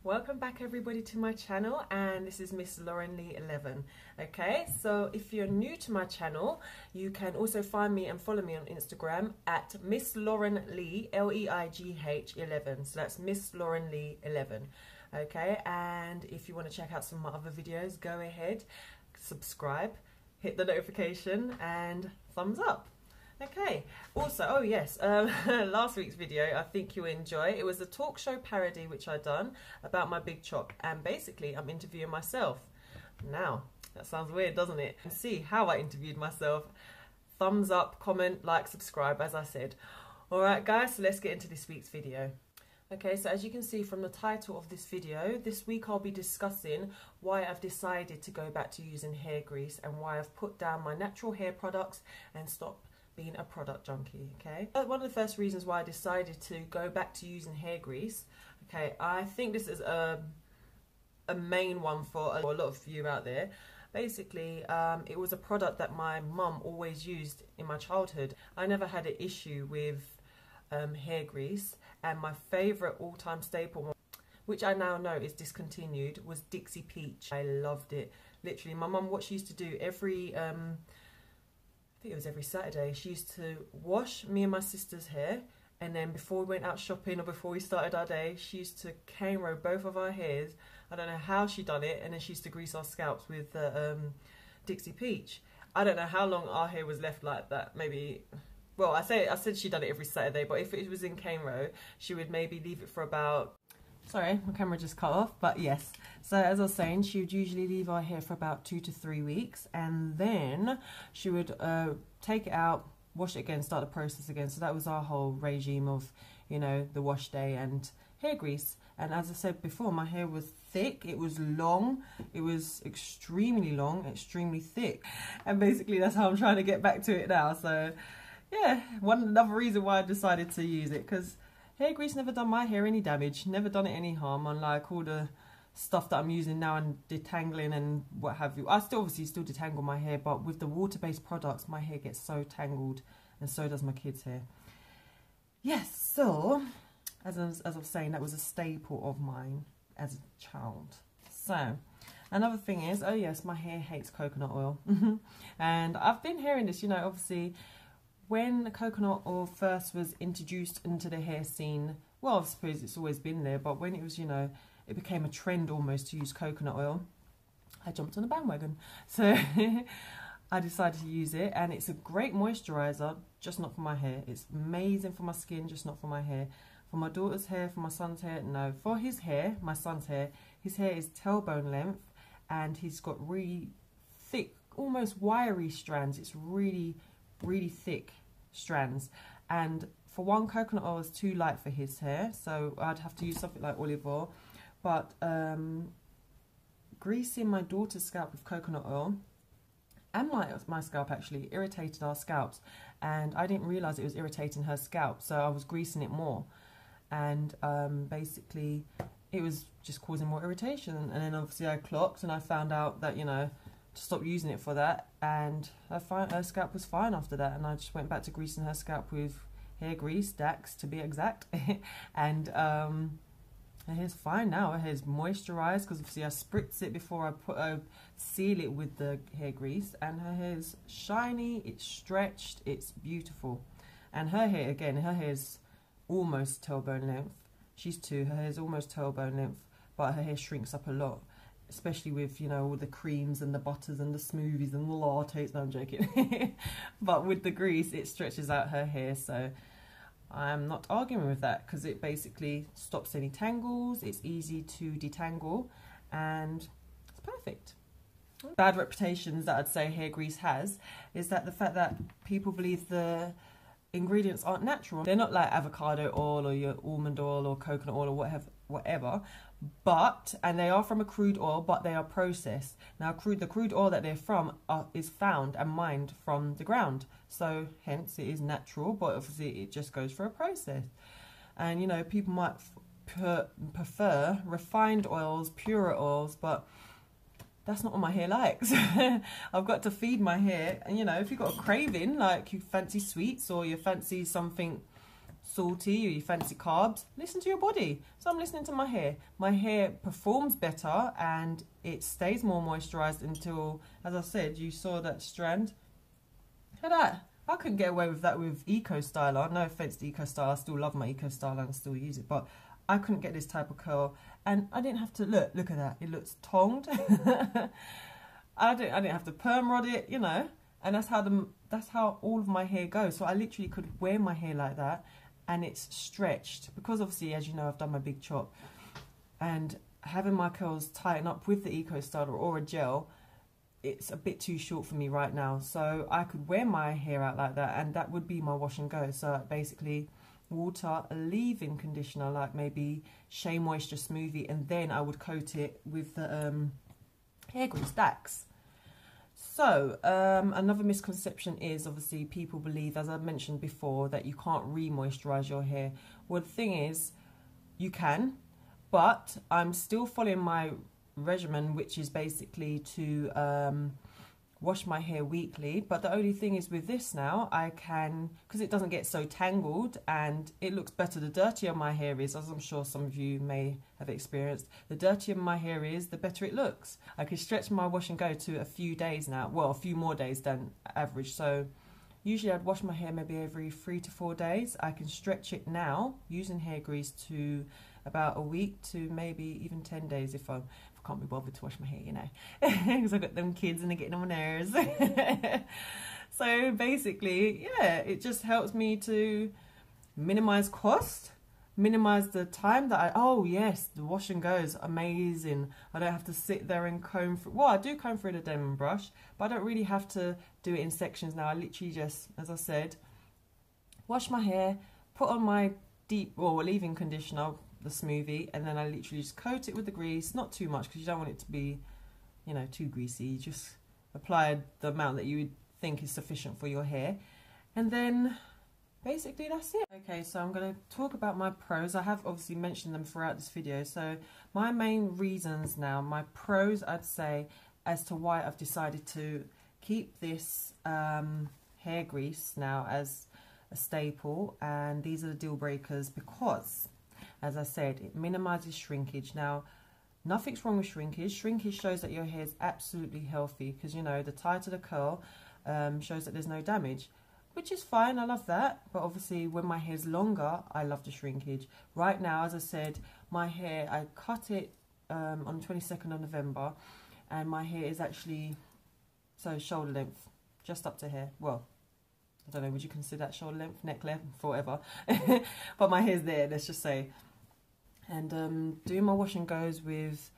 Welcome back everybody to my channel, and this is Miss Lauren Lee 11. Okay, so if you're new to my channel, you can also find me and follow me on Instagram at Miss Lauren Lee Leigh 11. So that's Miss Lauren Lee 11. Okay, and if you want to check out some of my other videos, go ahead, subscribe, hit the notification and thumbs up. Okay, also, oh yes, last week's video I think you'll enjoy. It was a talk show parody which I done about my big chop, and basically I'm interviewing myself. Now, that sounds weird, doesn't it? And see how I interviewed myself. Thumbs up, comment, like, subscribe, as I said. Alright guys, so let's get into this week's video. Okay, so as you can see from the title of this video, this week I'll be discussing why I've decided to go back to using hair grease and why I've put down my natural hair products and stopped being a product junkie. Okay, one of the first reasons why I decided to go back to using hair grease, okay, I think this is a main one for a lot of you out there. Basically, it was a product that my mum always used in my childhood. I never had an issue with hair grease, and my favourite all-time staple, which I now know is discontinued, was Dixie Peach. I loved it. Literally, my mum, what she used to do every I think it was every Saturday, she used to wash me and my sister's hair, and then before we went out shopping or before we started our day, she used to cane row both of our hairs. I don't know how she done it, and then she used to grease our scalps with Dixie Peach. I don't know how long our hair was left like that. Maybe, well, I said she done it every Saturday, but if it was in cane row, she would maybe leave it for about, sorry, my camera just cut off, but yes. So as I was saying, she would usually leave our hair for about 2 to 3 weeks, and then she would take it out, wash it again, start the process again. So that was our whole regime of, you know, the wash day and hair grease. And as I said before, my hair was thick, it was long, it was extremely long, extremely thick. And basically that's how I'm trying to get back to it now. So yeah, another reason why I decided to use it, because hair grease never done my hair any damage, never done it any harm, unlike all the stuff that I'm using now and detangling and what have you. I obviously still detangle my hair, but with the water-based products, my hair gets so tangled, and so does my kids' hair. Yes, so, as I was saying, that was a staple of mine as a child. So, another thing is, oh yes, my hair hates coconut oil. And I've been hearing this, you know, obviously, when coconut oil first was introduced into the hair scene, well, I suppose it's always been there, but when it was, you know, it became a trend almost to use coconut oil, I jumped on the bandwagon. So I decided to use it, and it's a great moisturizer, just not for my hair. It's amazing for my skin, just not for my hair. For my daughter's hair, for my son's hair, no. For his hair, my son's hair, his hair is tailbone length, and he's got really thick, almost wiry strands. It's really, really thick strands, and for one, coconut oil is too light for his hair, so I'd have to use something like olive oil. But greasing my daughter's scalp with coconut oil, and my scalp actually, irritated our scalps, and I didn't realise it was irritating her scalp, so I was greasing it more, and basically it was just causing more irritation. And then obviously I clocked and I found out that, you know, to stop using it for that, and her scalp was fine after that, and I just went back to greasing her scalp with hair grease, DAX to be exact. And her hair's fine now. Her hair's moisturised because obviously I spritz it before I seal it with the hair grease, and her hair's shiny, it's stretched, it's beautiful. And her hair, again, her hair's almost tailbone length. She's 2, her hair's almost tailbone length, but her hair shrinks up a lot, especially with, you know, all the creams and the butters and the smoothies and the lattes. No, I'm joking. But with the grease, it stretches out her hair, so I'm not arguing with that, because it basically stops any tangles, it's easy to detangle, and it's perfect. Bad reputations that I'd say hair grease has is that the fact that people believe the ingredients aren't natural. They're not like avocado oil or your almond oil or coconut oil or whatever, but, and they are from a crude oil, but they are processed. Now the crude oil that they're from is found and mined from the ground, so hence it is natural, but obviously it just goes through a process. And you know, people might prefer refined oils, purer oils, but that's not what my hair likes. I've got to feed my hair, and you know, if you've got a craving, like you fancy sweets or you fancy something salty or you fancy carbs, listen to your body. So I'm listening to my hair. My hair performs better and it stays more moisturized until, as I said, you saw that strand. Look at that. I couldn't get away with that with Eco Styler. No offense to Eco Styler, I still love my Eco Styler and still use it, but I couldn't get this type of curl, and I didn't have to look at that. It looks tongued. I didn't have to perm rod it, you know, and that's how all of my hair goes. So I literally could wear my hair like that, and it's stretched because obviously, as you know, I've done my big chop, and having my curls tighten up with the Eco Styler or a gel, it's a bit too short for me right now. So I could wear my hair out like that, and that would be my wash and go. So basically, water, a leave-in conditioner like maybe Shea Moisture Smoothie, and then I would coat it with the hair grease DAX. So another misconception is obviously people believe, as I mentioned before, that you can't re-moisturize your hair. Well, the thing is, you can, but I'm still following my regimen, which is basically to wash my hair weekly. But the only thing is with this now, I can, because it doesn't get so tangled and it looks better the dirtier my hair is, as I'm sure some of you may have experienced. The dirtier my hair is, the better it looks. I can stretch my wash and go to a few days now, well, a few more days than average. So usually I'd wash my hair maybe every 3 to 4 days. I can stretch it now using hair grease to about a week to maybe even 10 days if I can't be bothered to wash my hair, you know, because I've got them kids and they're getting on my nerves. So basically, yeah, it just helps me to minimize cost, minimize the time that oh yes, the wash and go is amazing. I don't have to sit there and comb through. Well, I do comb through the Demon brush, but I don't really have to do it in sections now. I literally just, as I said, wash my hair, put on my deep or leave-in conditioner, the smoothie, and then I literally just coat it with the grease, not too much because you don't want it to be, you know, too greasy. You just apply the amount that you would think is sufficient for your hair, and then basically that's it. Okay, so I'm going to talk about my pros. I have obviously mentioned them throughout this video. So my main reasons now, my pros I'd say as to why I've decided to keep this hair grease now as a staple, and these are the deal breakers because, as I said, it minimizes shrinkage. Now, nothing's wrong with shrinkage. Shrinkage shows that your hair is absolutely healthy because, you know, the tighter the curl shows that there's no damage, which is fine. I love that. But obviously, when my hair's longer, I love the shrinkage. Right now, as I said, my hair, I cut it on 22nd of November, and my hair is actually, so shoulder length, just up to here. Well, I don't know, would you consider that shoulder length, neck length, whatever? But my hair's there, let's just say. And doing my wash and goes with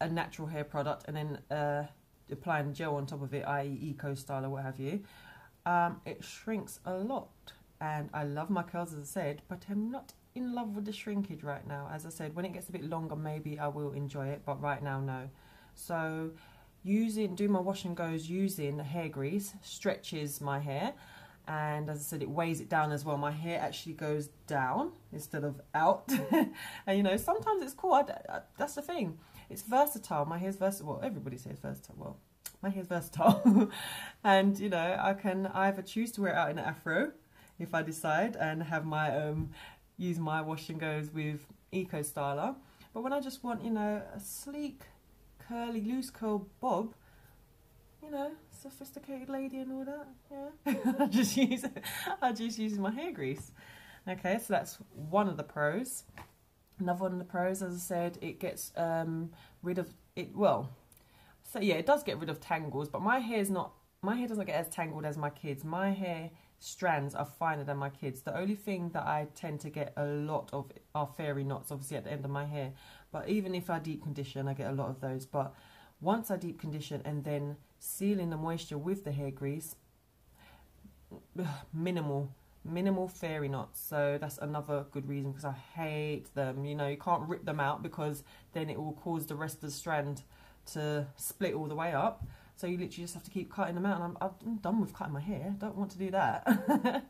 a natural hair product, and then applying gel on top of it, i.e. Eco Styler, what have you, it shrinks a lot. And I love my curls, as I said, but I'm not in love with the shrinkage right now. As I said, when it gets a bit longer, maybe I will enjoy it, but right now, no. So doing my wash and goes using hair grease stretches my hair, and as I said, it weighs it down as well. My hair actually goes down instead of out. And you know, sometimes it's cool. That's the thing, it's versatile. My hair's versatile. Well, everybody's hair's versatile. Well, my hair's versatile. And you know, I can either choose to wear it out in an afro if I decide, and have my use my wash and goes with Eco Styler. But when I just want, you know, a sleek, curly, loose curl bob, you know, sophisticated lady and all that, yeah, I just use my hair grease. Okay, so that's one of the pros. Another one of the pros, as I said, it gets rid of it. Well, so yeah, it does get rid of tangles, but my hair doesn't get as tangled as my kids. My hair strands are finer than my kids. The only thing that I tend to get a lot of are fairy knots, obviously at the end of my hair. But even if I deep condition, I get a lot of those. But once I deep condition and then seal in the moisture with the hair grease, minimal fairy knots. So that's another good reason, because I hate them. You know, you can't rip them out because then it will cause the rest of the strand to split all the way up. So you literally just have to keep cutting them out, and I'm done with cutting my hair. Don't want to do that.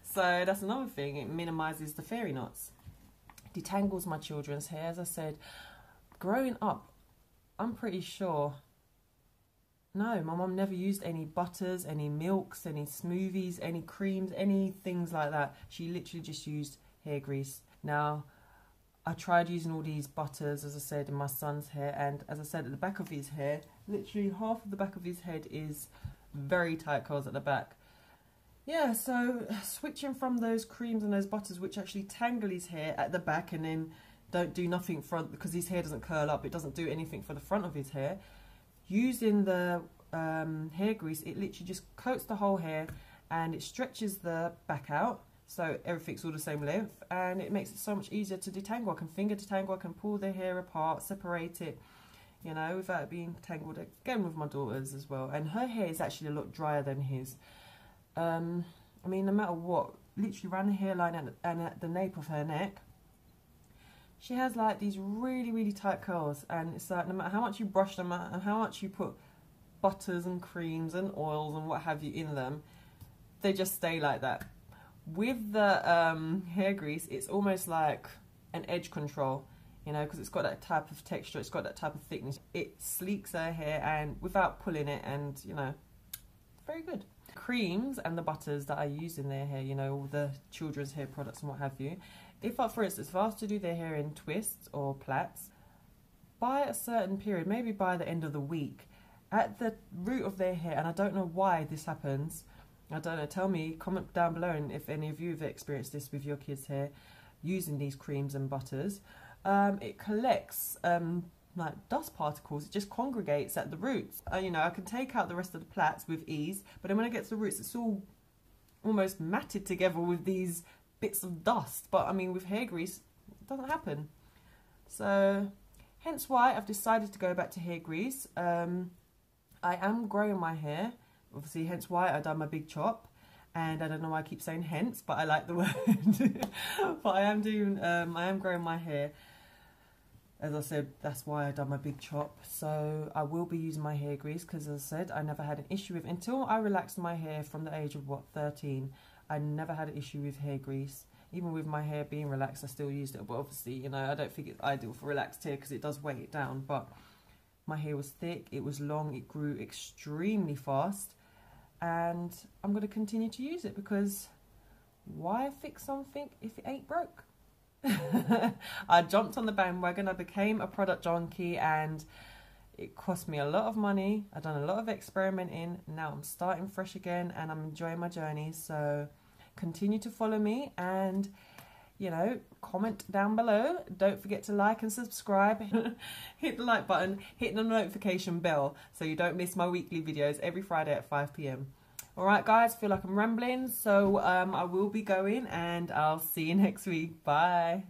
So that's another thing. It minimizes the fairy knots. Detangles my children's hair. As I said, growing up, I'm pretty sure, No, my mum never used any butters, any milks, any smoothies, any creams, any things like that. She literally just used hair grease. Now, I tried using all these butters, as I said, in my son's hair, and as I said, at the back of his hair, literally half of the back of his head is very tight curls at the back. Yeah, so switching from those creams and those butters, which actually tangle his hair at the back and then don't do nothing front, because his hair doesn't curl up, it doesn't do anything for the front of his hair. Using the hair grease, it literally just coats the whole hair and it stretches the back out, so everything's all the same length, and it makes it so much easier to detangle. I can finger detangle, I can pull the hair apart, separate it, you know, without it being tangled. Again with my daughters as well, and her hair is actually a lot drier than his. I mean, no matter what, literally around the hairline and at the nape of her neck, she has like these really, really tight curls, and it's like no matter how much you brush them out and how much you put butters and creams and oils and what have you in them, they just stay like that. With the hair grease, it's almost like an edge control, you know, because it's got that type of texture, it's got that type of thickness. It sleeks her hair and without pulling it, and you know, very good. Creams and the butters that I use in their hair, you know, all the children's hair products and what have you. If I, for instance, if I was to do their hair in twists or plaits, by a certain period, maybe by the end of the week, at the root of their hair, and I don't know why this happens, I don't know, tell me, comment down below, and if any of you have experienced this with your kids' hair using these creams and butters, it collects like dust particles. It just congregates at the roots. You know, I can take out the rest of the plaits with ease, but then when I get to the roots, it's all almost matted together with these bits of dust. But I mean, with hair grease, it doesn't happen. So hence why I've decided to go back to hair grease. I am growing my hair, obviously, hence why I done my big chop. And I don't know why I keep saying hence, but I like the word. But I am growing my hair. As I said, that's why I done my big chop. So I will be using my hair grease, because as I said, I never had an issue with, until I relaxed my hair from the age of, what, 13. I never had an issue with hair grease. Even with my hair being relaxed, I still used it. But obviously, you know, I don't think it's ideal for relaxed hair because it does weigh it down. But my hair was thick, it was long, it grew extremely fast. And I'm going to continue to use it, because why fix something if it ain't broke? I jumped on the bandwagon, I became a product junkie, and it cost me a lot of money. I've done a lot of experimenting. Now I'm starting fresh again and I'm enjoying my journey. So continue to follow me, and you know, comment down below. Don't forget to like and subscribe. Hit the like button, hit the notification bell so you don't miss my weekly videos every Friday at 5 PM. Alright guys, feel like I'm rambling, so I will be going, and I'll see you next week. Bye.